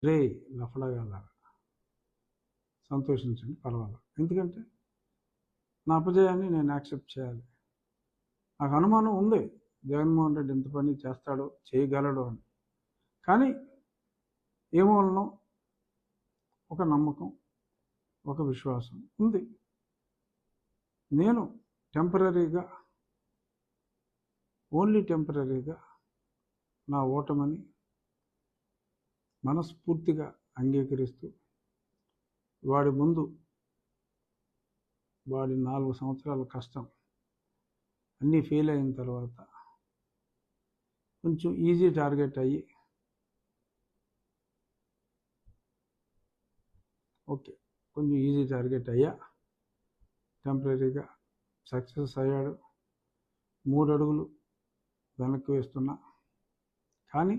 రే లఫడగాలారా సంతోషించండి, పర్వాలేదు. ఎందుకంటే నా అపజయాన్ని నేను యాక్సెప్ట్ చేయాలి. నాకు అనుమానం ఉంది జగన్మోహన్ రెడ్డి ఎంత పని చేస్తాడో, చేయగలడు అని. కానీ ఏమోనో ఒక నమ్మకం, ఒక విశ్వాసం ఉంది. నేను టెంపరీగా, ఓన్లీ టెంపరీగా నా ఓటమని మనస్ఫూర్తిగా అంగీకరిస్తూ వాడి ముందు వాడి 4 సంవత్సరాల కష్టం అన్నీ ఫెయిల్ అయిన తర్వాత కొంచెం ఈజీ టార్గెట్ అయ్యి కొంచెం ఈజీ టార్గెట్ అయ్యా, టెంపరీగా సక్సెస్ అయ్యాడు. 3 అడుగులు వెనక్కి వేస్తున్నా. కానీ